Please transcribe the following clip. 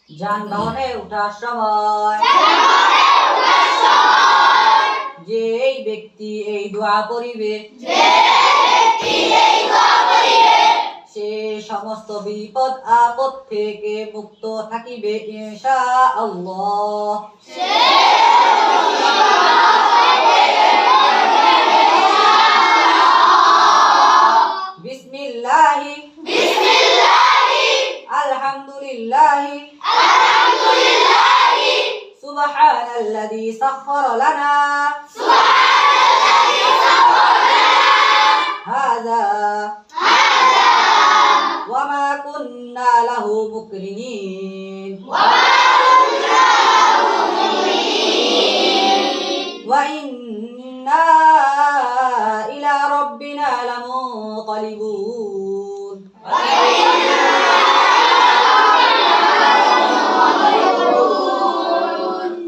যানবাহনে ওঠার সময় যেই ব্যক্তি এই দোয়া পড়িবে সে সমস্ত বিপদ আপদ থেকে মুক্ত থাকিবে ইনশাআল্লাহ। বিসমিল্লাহি আলহামদুলিল্লাহি সুবহানাল্লাযী সাখখারা লানা হাযা ওয়া মা কুন্না লাহু মুকরিনিন।